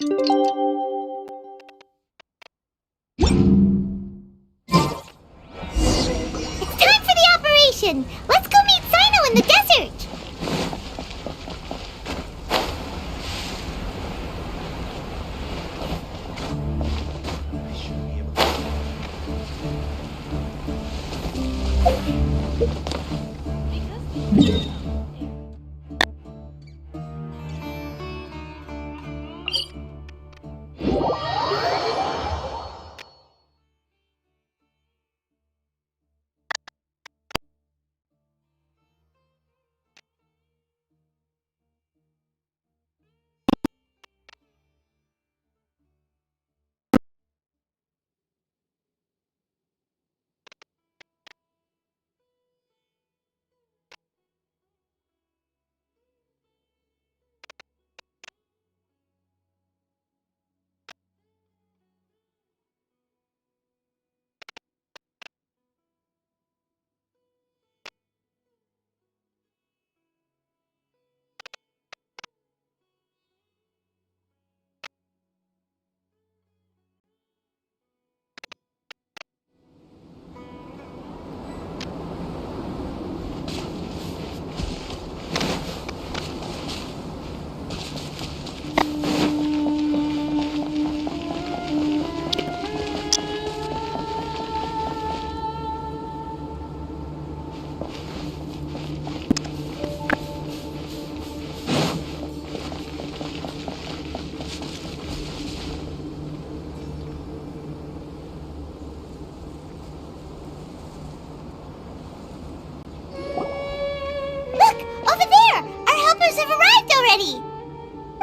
It's time for the operation! Let's go meet Sino in the desert!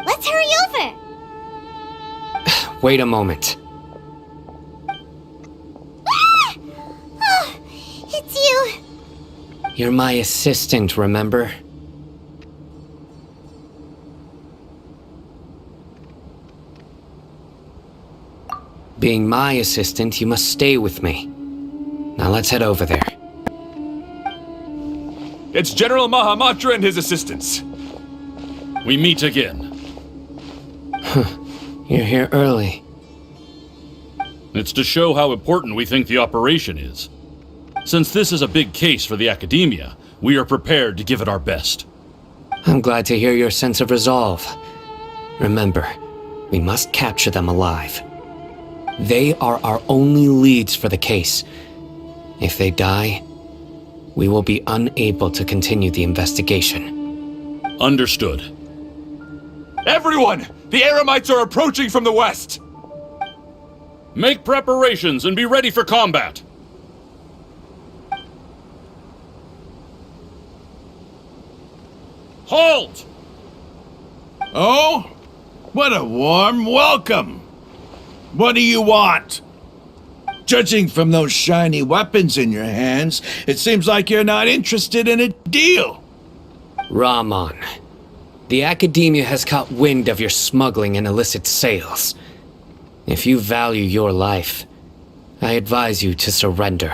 Let's hurry over! Wait a moment. Ah! Oh, it's you! You're my assistant, remember? Being my assistant, you must stay with me. Now let's head over there. It's General Mahamatra and his assistants. We meet again. You're here early. It's to show how important we think the operation is. Since this is a big case for the Academia, we are prepared to give it our best. I'm glad to hear your sense of resolve. Remember, we must capture them alive. They are our only leads for the case. If they die, we will be unable to continue the investigation. Understood. Everyone! The Eremites are approaching from the west! Make preparations and be ready for combat! Halt! Oh? What a warm welcome! What do you want? Judging from those shiny weapons in your hands, it seems like you're not interested in a deal. Rahman, the Academia has caught wind of your smuggling and illicit sales. If you value your life, I advise you to surrender.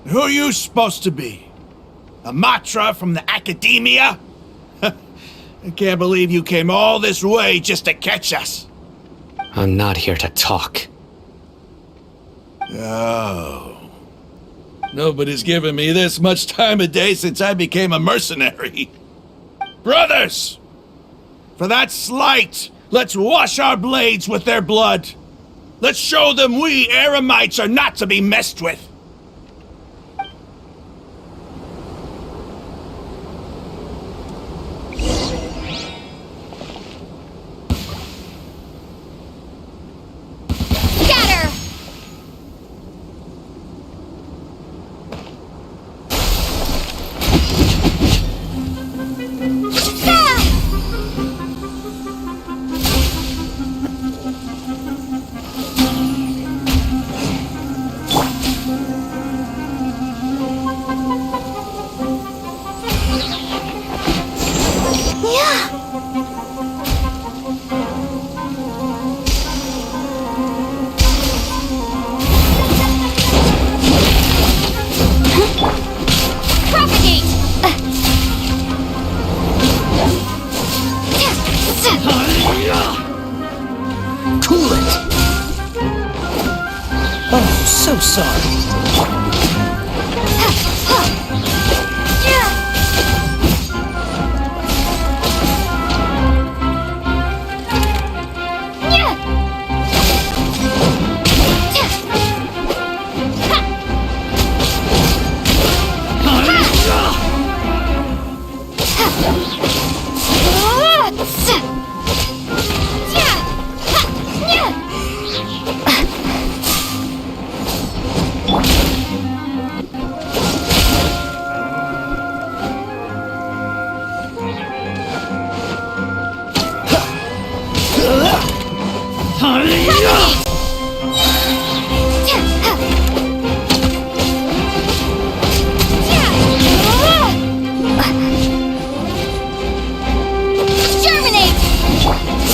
Who are you supposed to be? A Matra from the Academia? I can't believe you came all this way just to catch us. I'm not here to talk. Oh. Nobody's given me this much time of day since I became a mercenary. Brothers! For that slight, let's wash our blades with their blood. Let's show them we Eremites are not to be messed with. sorry.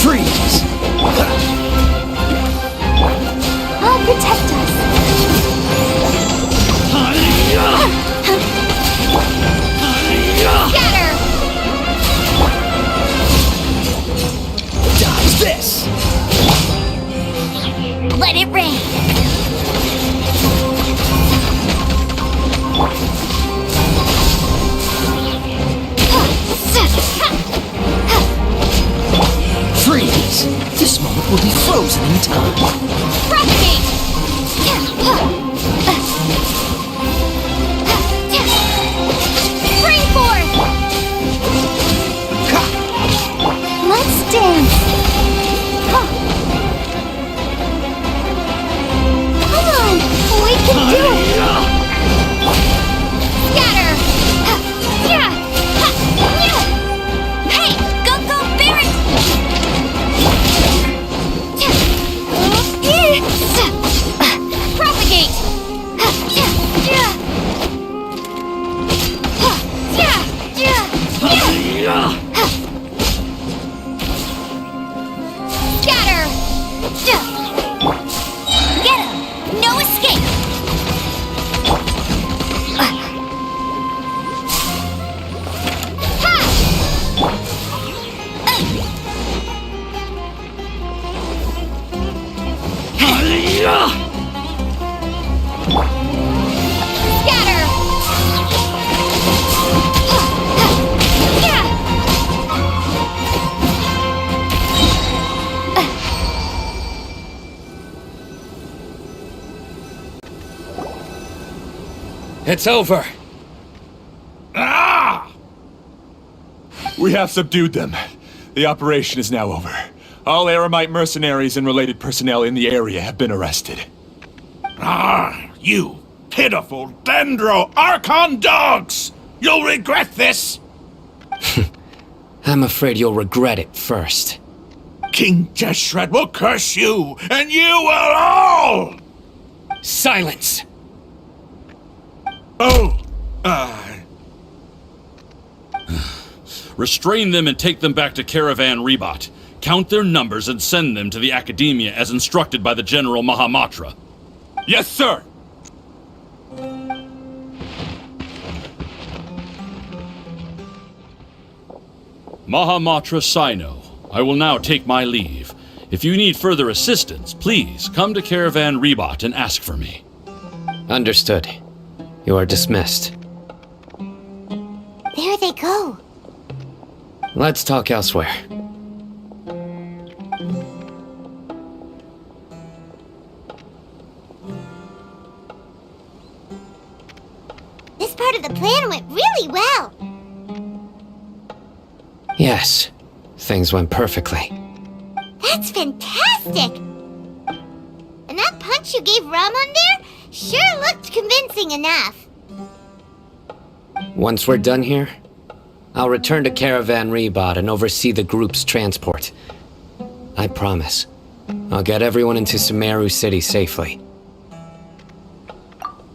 Freeze! I'll protect us. Scatter! Dodge this! Let it rain. Freeze! This moment will be frozen in time. Propagate! Spring forth! Let's dance! Come on! We can do it! Scatter! Hey! Go Barret! Propagate! Scatter! Get him! No escape! Scatter! It's over. Ah! We have subdued them. The operation is now over. All Aramite mercenaries and related personnel in the area have been arrested. Ah, you pitiful Dendro Archon dogs! You'll regret this! I'm afraid you'll regret it first. King Jeshred will curse you, and you will all! Silence! Oh, Restrain them and take them back to Caravan Rebot. Count their numbers and send them to the Academia as instructed by the General Mahamatra. Yes, sir! Mahamatra Sino, I will now take my leave. If you need further assistance, please come to Caravan Rebot and ask for me. Understood. You are dismissed. There they go. Let's talk elsewhere. This part of the plan went really well. Yes, things went perfectly. That's fantastic! And that punch you gave Ramon there sure looked convincing enough. Once we're done here, I'll return to Caravan Rebot and oversee the group's transport. I promise. I'll get everyone into Sumeru City safely.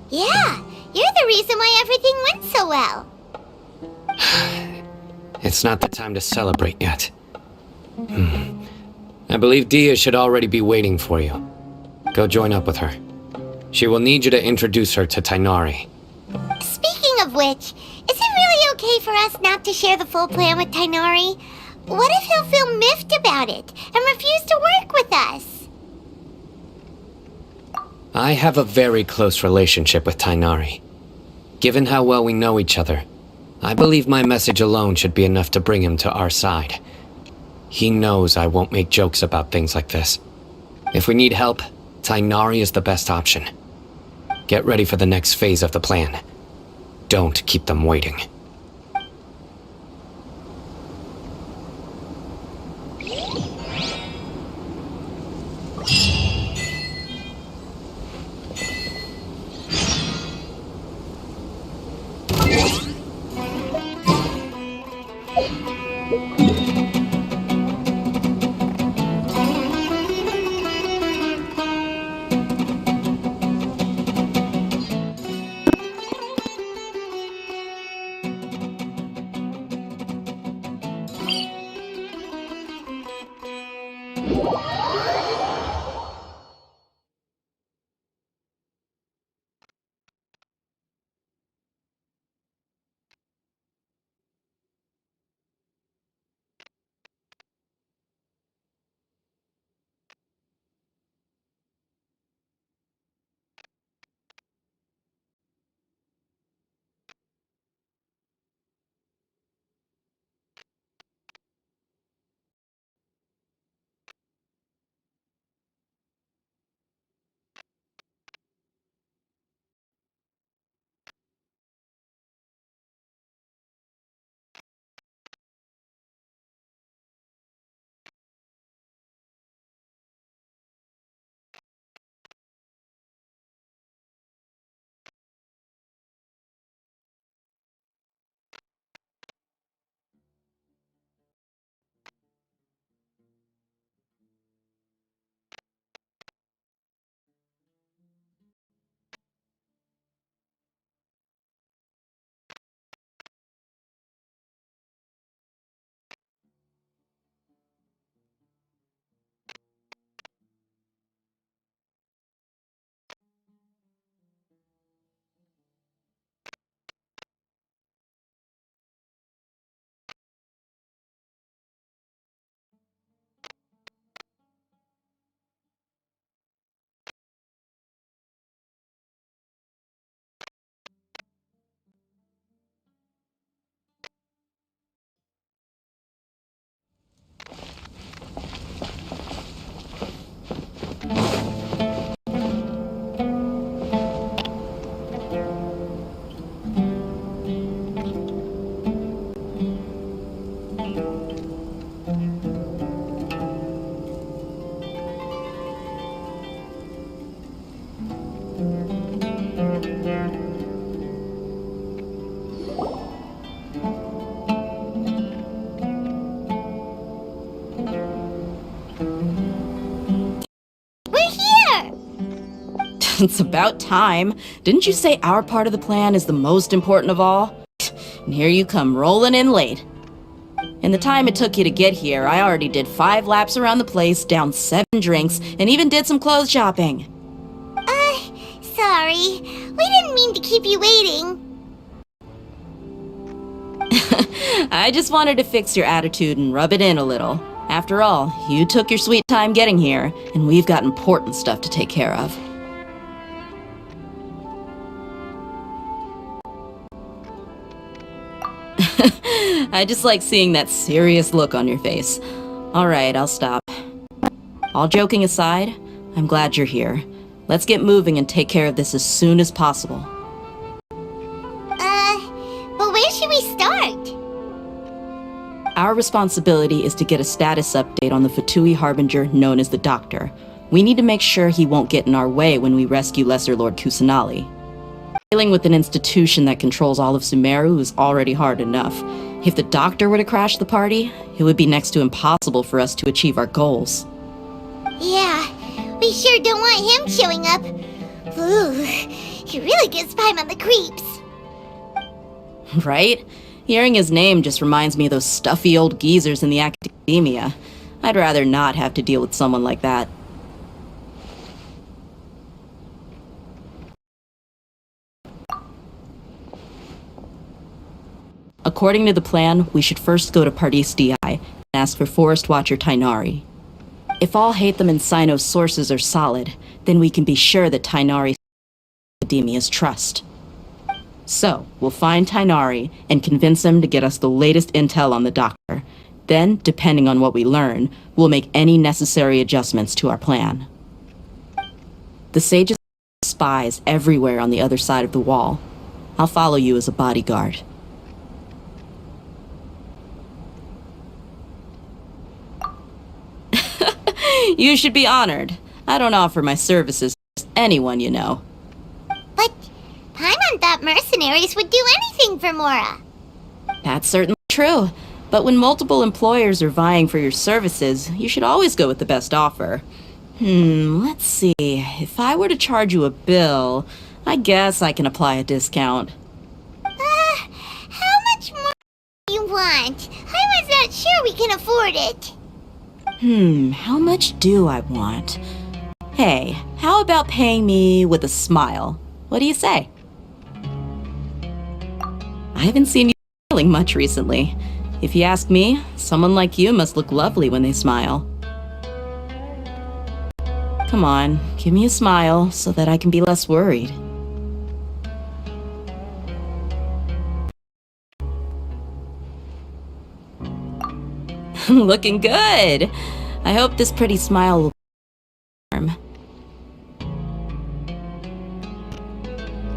Yeah, you're the reason why everything went so well. It's not the time to celebrate yet. I believe Dia should already be waiting for you. Go join up with her. She will need you to introduce her to Tainari. Speaking of which, is it really okay for us not to share the full plan with Tainari? What if he'll feel miffed about it and refuse to work with us? I have a very close relationship with Tainari. Given how well we know each other, I believe my message alone should be enough to bring him to our side. He knows I won't make jokes about things like this. If we need help, Tainari is the best option. Get ready for the next phase of the plan. Don't keep them waiting. It's about time. Didn't you say our part of the plan is the most important of all? And here you come rolling in late. In the time it took you to get here, I already did 5 laps around the place, downed 7 drinks, and even did some clothes shopping. Sorry. We didn't mean to keep you waiting. I just wanted to fix your attitude and rub it in a little. After all, you took your sweet time getting here, and we've got important stuff to take care of. I just like seeing that serious look on your face. Alright, I'll stop. All joking aside, I'm glad you're here. Let's get moving and take care of this as soon as possible. But where should we start? Our responsibility is to get a status update on the Fatui Harbinger known as the Doctor. We need to make sure he won't get in our way when we rescue Lesser Lord Kusanali. Dealing with an institution that controls all of Sumeru is already hard enough. If the Doctor were to crash the party, it would be next to impossible for us to achieve our goals. Yeah, we sure don't want him showing up. Ooh, he really gives Paimon on the creeps. Right? Hearing his name just reminds me of those stuffy old geezers in the academia. I'd rather not have to deal with someone like that. According to the plan, we should first go to Pardis DI and ask for Forest Watcher Tainari. If all Hatham and Sino's sources are solid, then we can be sure that Tainari Academia's trust. So, we'll find Tainari and convince him to get us the latest intel on the Doctor. Then, depending on what we learn, we'll make any necessary adjustments to our plan. The sages have spies everywhere on the other side of the wall. I'll follow you as a bodyguard. You should be honored. I don't offer my services to anyone you know. But Paimon thought mercenaries would do anything for Mora. That's certainly true. But when multiple employers are vying for your services, you should always go with the best offer. Let's see. If I were to charge you a bill, I guess I can apply a discount. How much more do you want? I was not sure we can afford it. How much do I want? Hey, how about paying me with a smile? What do you say? I haven't seen you smiling much recently. If you ask me, someone like you must look lovely when they smile. Come on, give me a smile so that I can be less worried. Looking good! I hope this pretty smile will warm.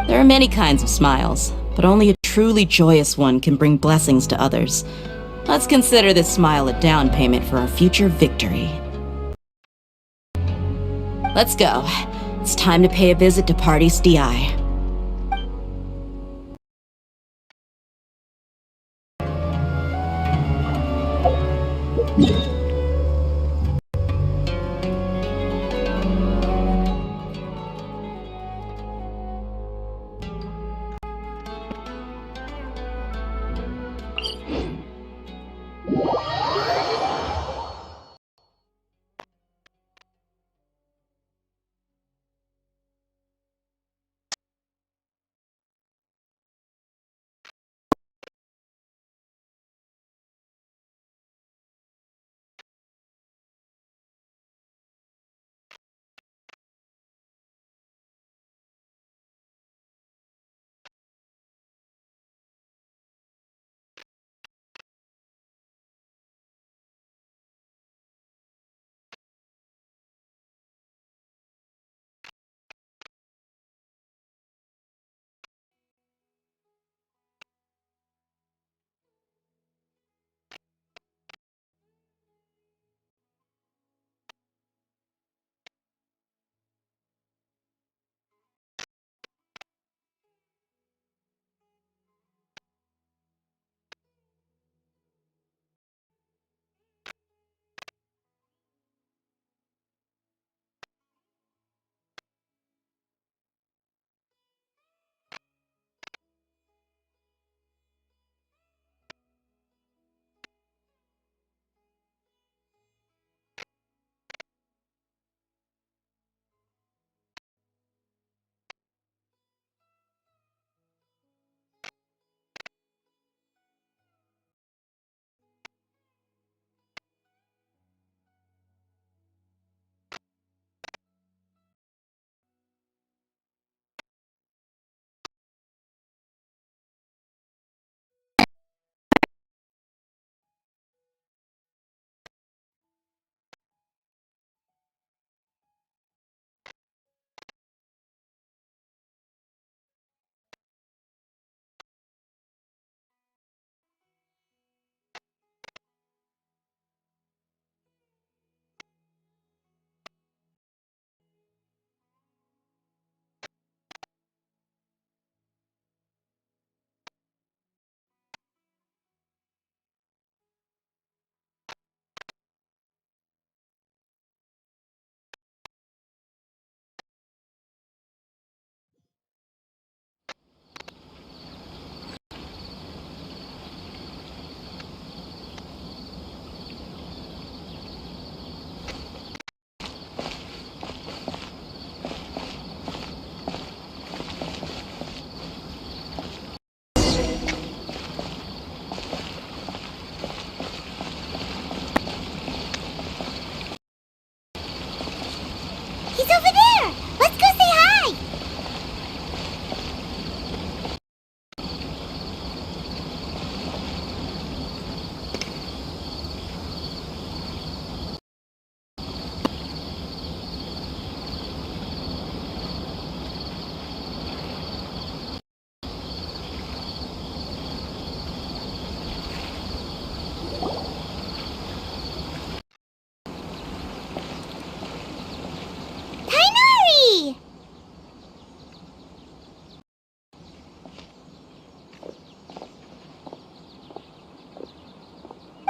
There are many kinds of smiles, but only a truly joyous one can bring blessings to others. Let's consider this smile a down payment for our future victory. Let's go. It's time to pay a visit to Party's DI.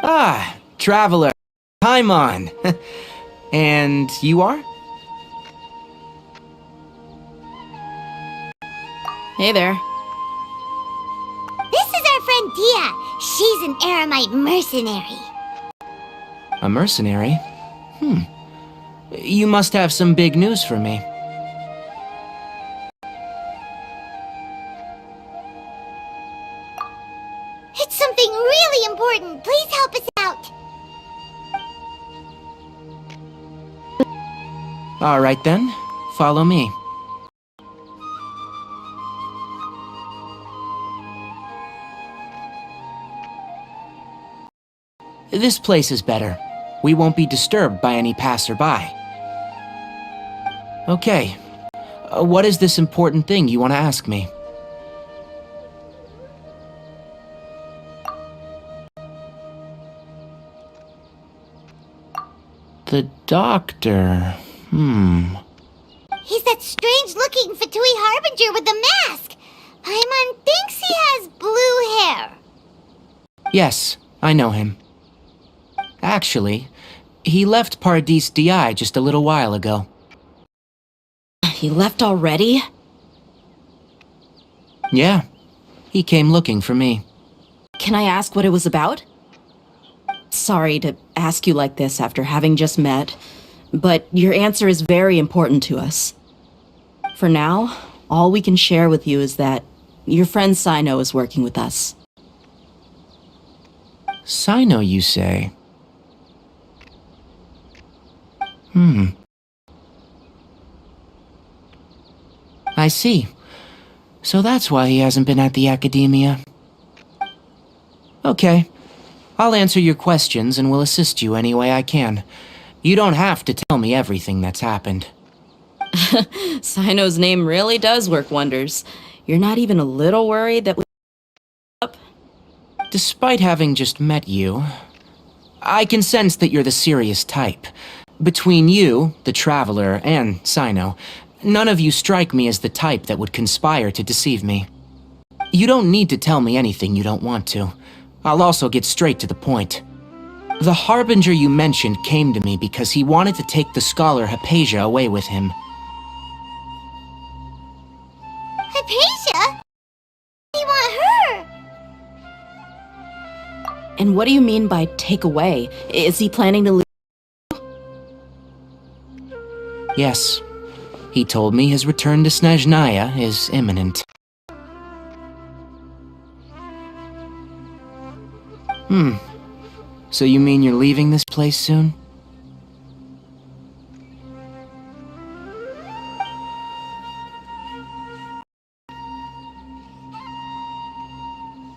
Ah, traveler. Paimon. And you are? Hey there. This is our friend Dia. She's an Aramite mercenary. A mercenary? You must have some big news for me. It's something really important. Please help us out. All right then, follow me. This place is better. We won't be disturbed by any passerby. Okay, what is this important thing you want to ask me? The doctor. He's that strange-looking Fatui Harbinger with the mask. Paimon thinks he has blue hair. Yes, I know him. Actually, he left Paradis Di just a little while ago. He left already? Yeah, he came looking for me. Can I ask what it was about? Sorry to ask you like this after having just met, but your answer is very important to us. For now, all we can share with you is that your friend Sino is working with us. Sino, you say? I see. So that's why he hasn't been at the academia. Okay. I'll answer your questions and will assist you any way I can. You don't have to tell me everything that's happened. Sino's name really does work wonders. You're not even a little worried that we... Despite having just met you, I can sense that you're the serious type. Between you, the Traveler, and Sino, none of you strike me as the type that would conspire to deceive me. You don't need to tell me anything you don't want to. I'll also get straight to the point. The Harbinger you mentioned came to me because he wanted to take the scholar Hypatia away with him. Hypatia? We want her. And what do you mean by take away? Is he planning to leave? Yes. He told me his return to Snezhnaya is imminent. So you mean you're leaving this place soon?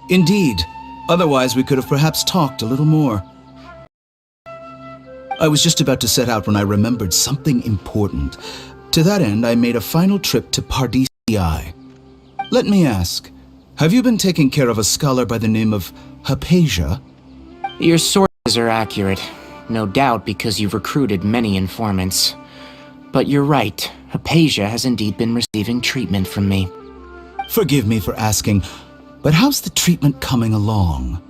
Indeed. Otherwise, we could have perhaps talked a little more. I was just about to set out when I remembered something important. To that end, I made a final trip to Paradis Di. Let me ask, have you been taking care of a scholar by the name of Hypatia? Your sources are accurate. No doubt because you've recruited many informants. But you're right, Hypatia has indeed been receiving treatment from me. Forgive me for asking, but how's the treatment coming along?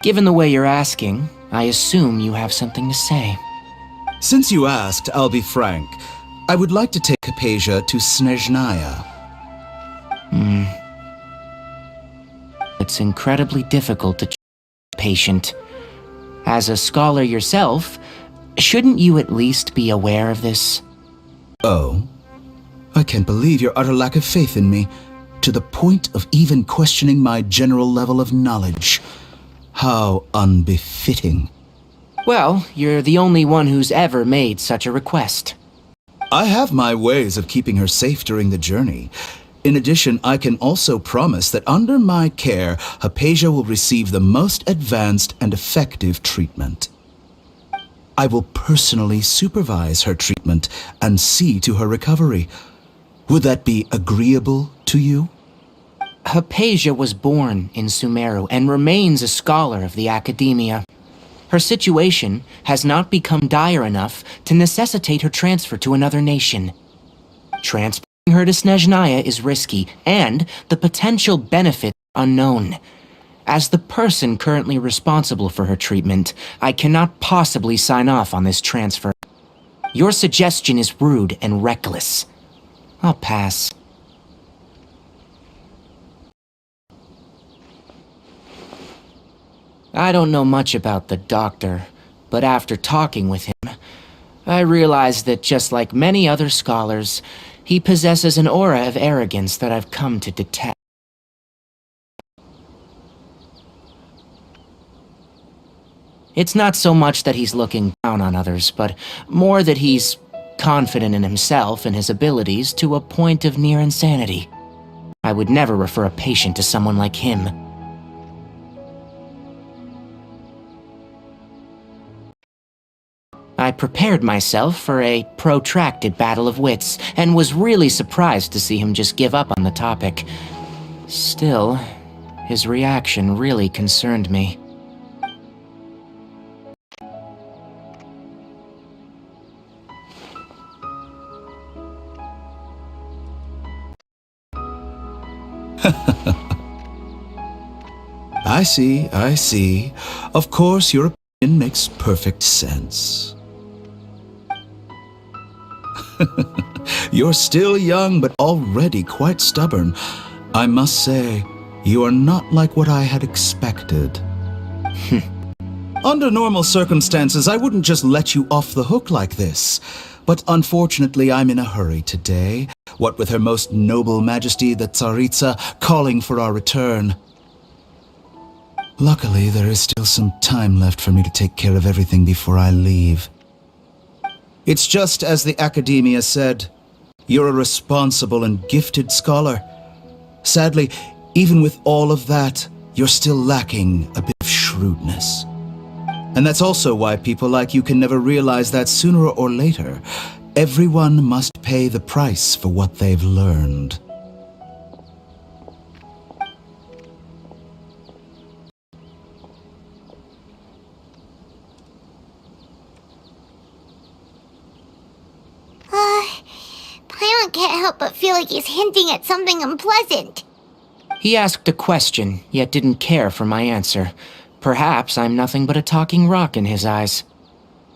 Given the way you're asking, I assume you have something to say. Since you asked, I'll be frank. I would like to take Hypatia to Snezhnaya. It's incredibly difficult to treat a patient. As a scholar yourself, shouldn't you at least be aware of this? Oh? I can't believe your utter lack of faith in me, to the point of even questioning my general level of knowledge. How unbefitting. Well, you're the only one who's ever made such a request. I have my ways of keeping her safe during the journey. In addition, I can also promise that under my care, Hypatia will receive the most advanced and effective treatment. I will personally supervise her treatment and see to her recovery. Would that be agreeable to you? Hypatia was born in Sumeru and remains a scholar of the academia. Her situation has not become dire enough to necessitate her transfer to another nation. Transporting her to Snezhnaya is risky, and the potential benefits are unknown. As the person currently responsible for her treatment, I cannot possibly sign off on this transfer. Your suggestion is rude and reckless. I'll pass. I don't know much about the doctor, but after talking with him, I realized that just like many other scholars, he possesses an aura of arrogance that I've come to detest. It's not so much that he's looking down on others, but more that he's confident in himself and his abilities to a point of near insanity. I would never refer a patient to someone like him. I prepared myself for a protracted battle of wits, and was really surprised to see him just give up on the topic. Still, his reaction really concerned me. I see. Of course, your opinion makes perfect sense. You're still young, but already quite stubborn. I must say, you are not like what I had expected. Under normal circumstances, I wouldn't just let you off the hook like this. But unfortunately, I'm in a hurry today, what with Her Most Noble Majesty the Tsaritsa calling for our return. Luckily, there is still some time left for me to take care of everything before I leave. It's just as the Academia said, you're a responsible and gifted scholar. Sadly, even with all of that, you're still lacking a bit of shrewdness. And that's also why people like you can never realize that sooner or later, everyone must pay the price for what they've learned. Paimon can't help but feel like he's hinting at something unpleasant. He asked a question, yet didn't care for my answer. Perhaps I'm nothing but a talking rock in his eyes.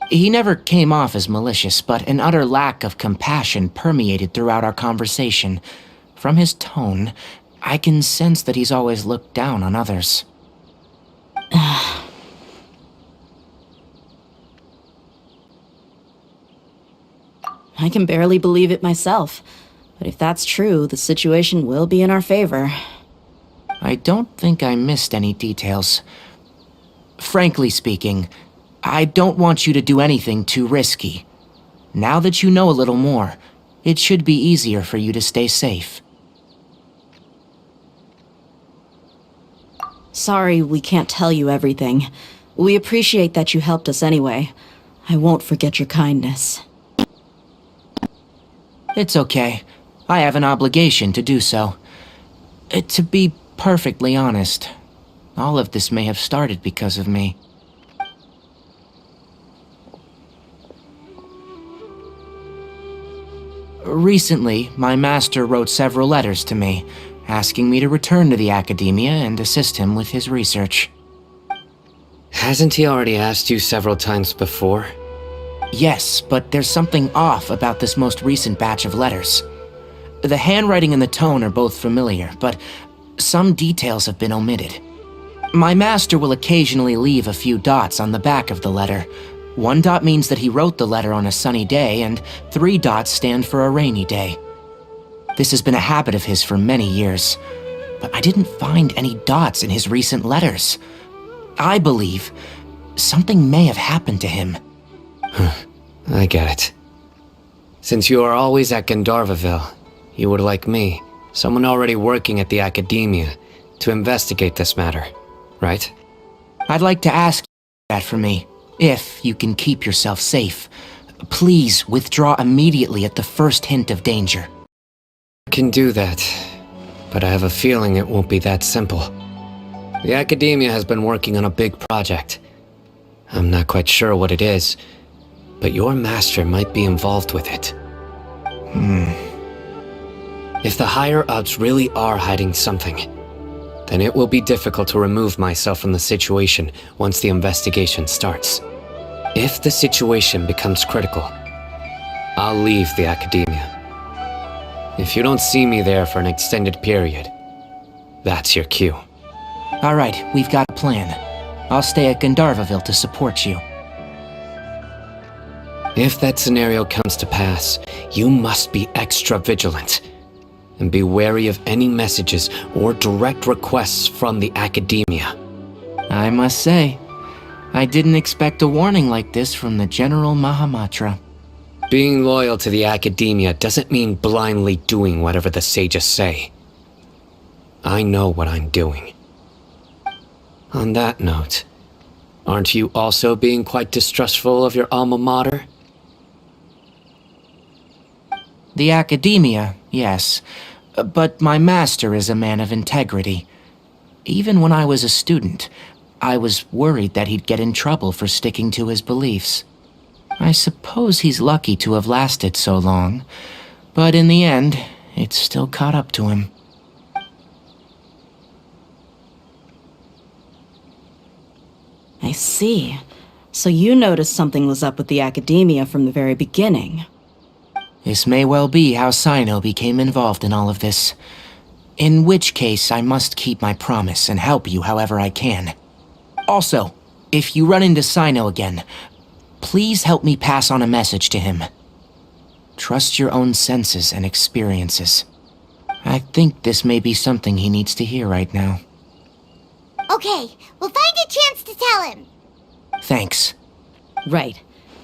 He never came off as malicious, but an utter lack of compassion permeated throughout our conversation. From his tone, I can sense that he's always looked down on others. I can barely believe it myself. But if that's true, the situation will be in our favor. I don't think I missed any details. Frankly speaking, I don't want you to do anything too risky. Now that you know a little more, it should be easier for you to stay safe. Sorry we can't tell you everything. We appreciate that you helped us anyway. I won't forget your kindness. It's okay. I have an obligation to do so. To be perfectly honest, all of this may have started because of me. Recently, my master wrote several letters to me, asking me to return to the Academia and assist him with his research. Hasn't he already asked you several times before? Yes, but there's something off about this most recent batch of letters. The handwriting and the tone are both familiar, but some details have been omitted. My master will occasionally leave a few dots on the back of the letter. 1 dot means that he wrote the letter on a sunny day, and 3 dots stand for a rainy day. This has been a habit of his for many years, but I didn't find any dots in his recent letters. I believe something may have happened to him. I get it. Since you are always at Gandharvaville, you would like me, someone already working at the Academia, to investigate this matter, right? I'd like to ask that for me, if you can keep yourself safe. Please withdraw immediately at the first hint of danger. I can do that, but I have a feeling it won't be that simple. The Academia has been working on a big project. I'm not quite sure what it is, but your master might be involved with it. If the higher-ups really are hiding something, then it will be difficult to remove myself from the situation once the investigation starts. If the situation becomes critical, I'll leave the academia. If you don't see me there for an extended period, that's your cue. All right, we've got a plan. I'll stay at Gandharvaville to support you. If that scenario comes to pass, you must be extra vigilant. And be wary of any messages or direct requests from the academia. I must say, I didn't expect a warning like this from the General Mahamatra. Being loyal to the academia doesn't mean blindly doing whatever the sages say. I know what I'm doing. On that note, aren't you also being quite distrustful of your alma mater? The academia, yes. But my master is a man of integrity. Even when I was a student, I was worried that he'd get in trouble for sticking to his beliefs. I suppose he's lucky to have lasted so long, but in the end, it's still caught up to him. I see. So you noticed something was up with the academia from the very beginning. This may well be how Sino became involved in all of this. In which case, I must keep my promise and help you however I can. Also, if you run into Sino again, please help me pass on a message to him. Trust your own senses and experiences. I think this may be something he needs to hear right now. Okay, we'll find a chance to tell him. Thanks. Right.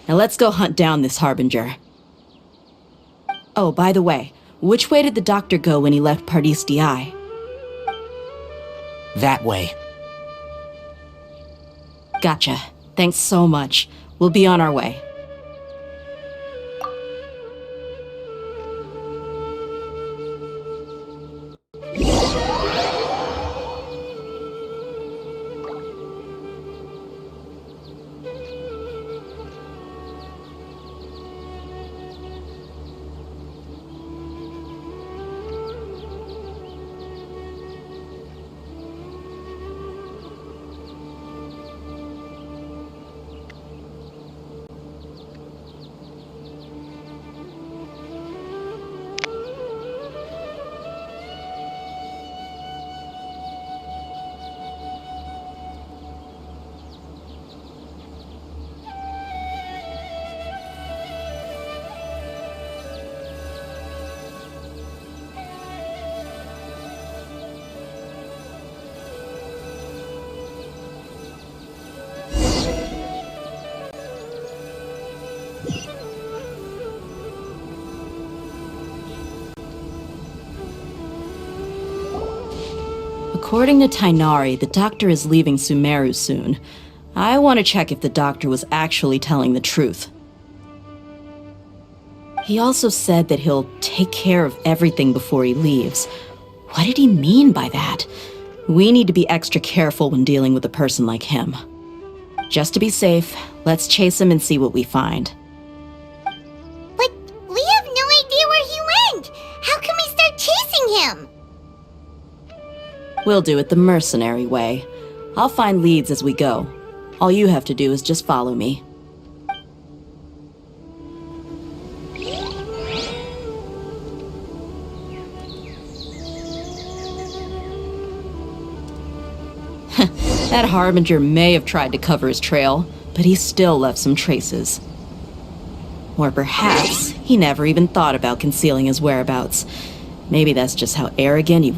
Now let's go hunt down this Harbinger. Oh, by the way, which way did the doctor go when he left Pardis Di? That way. Gotcha. Thanks so much. We'll be on our way. According to Tainari, the doctor is leaving Sumeru soon. I want to check if the doctor was actually telling the truth. He also said that he'll take care of everything before he leaves. What did he mean by that? We need to be extra careful when dealing with a person like him. Just to be safe, let's chase him and see what we find. But we have no idea where he went. How can we start chasing him? We'll do it the mercenary way. I'll find leads as we go. All you have to do is just follow me. That Harbinger may have tried to cover his trail, but he still left some traces. Or perhaps he never even thought about concealing his whereabouts. Maybe that's just how arrogant he